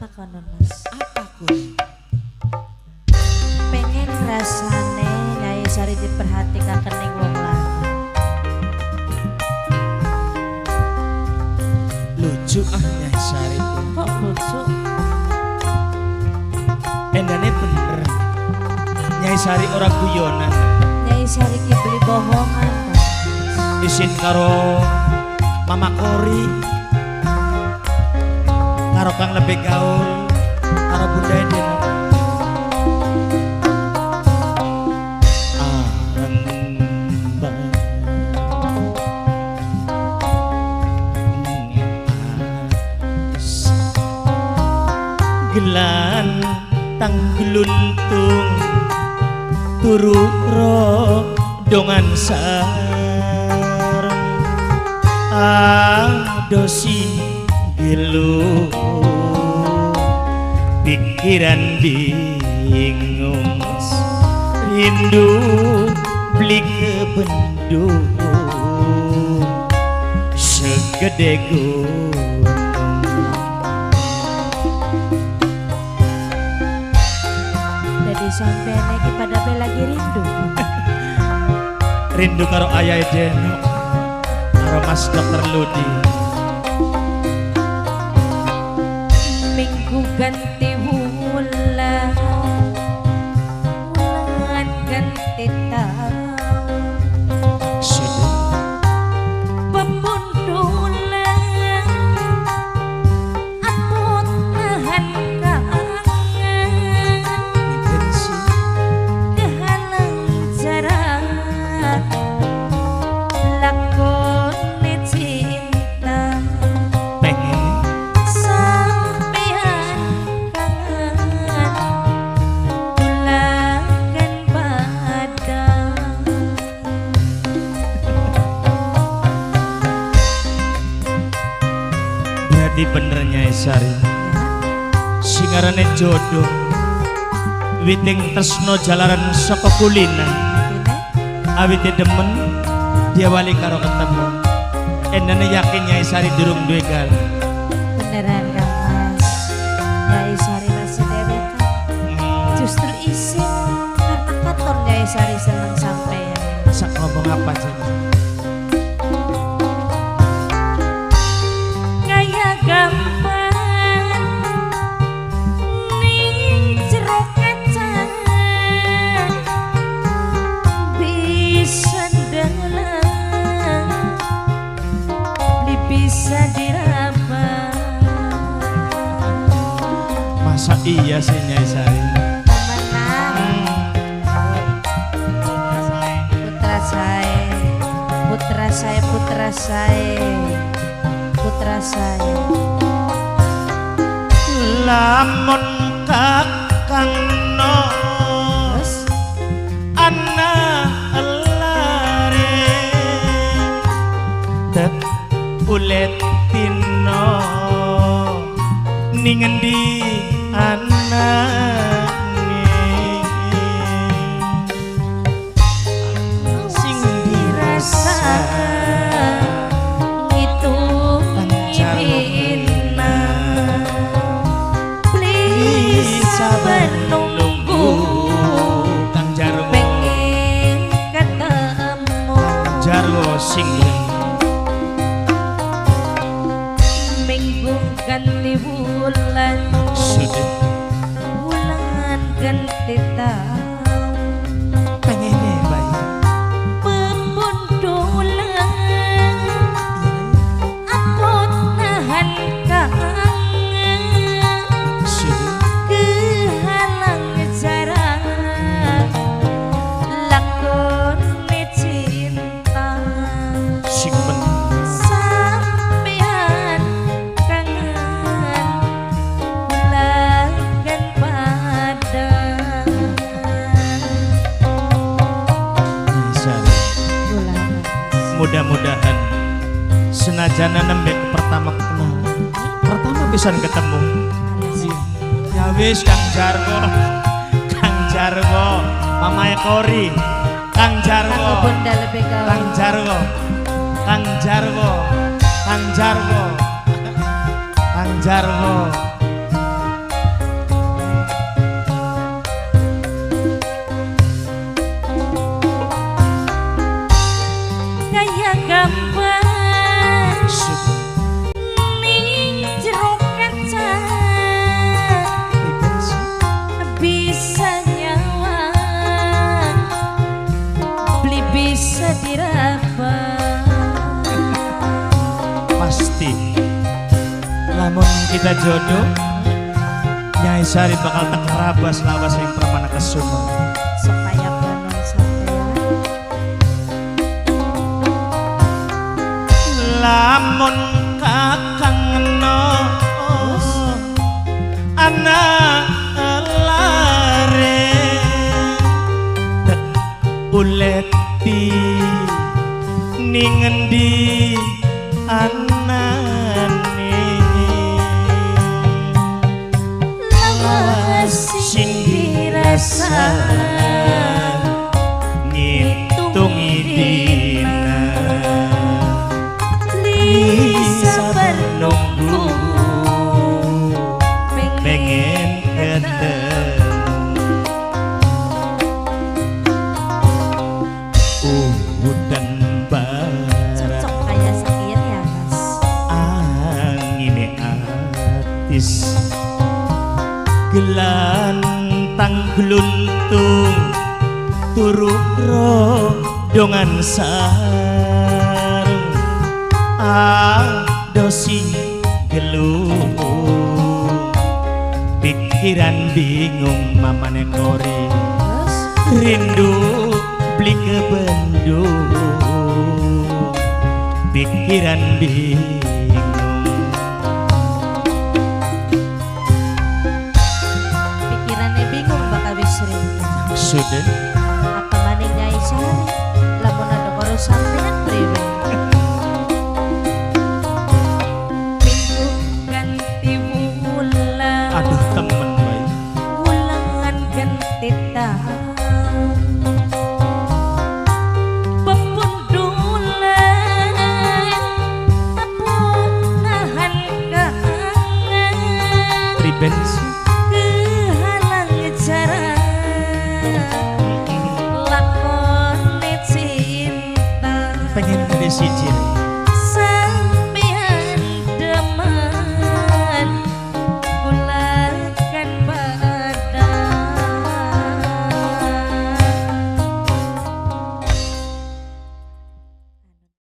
Apa konon Mas? Apa kun? Pengen rasane Nyai Sari diperhatikan kening wong lanang. Lucu Nyai Sari. Kok lucu? Endane bener. Nyai Sari ora guyonan. Nyai Sari ki beli bohongan. Isin karo Mama Kori, karo kang lebih gaul, karo Bunda Eden. Gelan tang geluntung turu dongan sareng adosi gelu pikiran bingung rindu beli kebendung segede gunung. Jadi sampean iki pada lagi rindu. Rindu karo ayah Deno, karo Mas Dokter Ludi. Minggu ganti wulan, wulan ganti tahun. Sudah Pebundulan, aku nahan kangen. intensi Kehalang jarak lakoni cinta pengen sampean kangen kulakan padang. berarti benernya Sari singarane jodoh witing tresno jalaran saka kulina awite demen dia wali karo ketemu endane yakin Nyai Sari durung duwe gal. Beneran Kang Mas, Nyai Sari masih dewek justru isin karena katon Nyai Sari seneng sampean. Sak ngomong apa sih? Kayak gampang ning jero kaca bisa dalam bisa diraba. Masa iya sih Nyai Sari? Putra saya Lamun kakang nos anak lare tek ulet tino ning endi anake sing dirasa sabar nunggu Kang Jarwo pengen ketemu Jarwo sing minggu ganti bulan sudah bulan ganti tahun pengennya bayi pebundulan aku nahan kangen sudah kehalang jarak lakoni cinta sing bener sampean kangen kulakan padang. Sari Kulakan mudah-mudahan senajan nembe pertama pisan ketemu ya wis Kang Jarwo Mamanya Kori Kang Jarwo Kanggo bunda lebih kau Kang Jarwo Kang Jarwo Kang Jarwo Kang Jarwo kita jodoh Nyai Sari bakal tak kerabas lawas yang pramana kesuma supaya banon sampean lamun kakang no anak lare uleti ning endi anane lawas sing dirasa ngitungi dina sabar nunggu pengen ketemu udan barat cocok kayak sakit ya mas angin atis gelantang gluntung turu rodongan sarung adosi gelung pikiran bingung mamane kore terus rindu beli ke Bandung pikiran bingung pikirannya bingung bakal wis rindu sudah apa maning Nyai Sari lamun ada karo sampean priwe minggu ganti wulan aduh temen baik wulan ganti tahun pepundulan apun nahan kangen tribens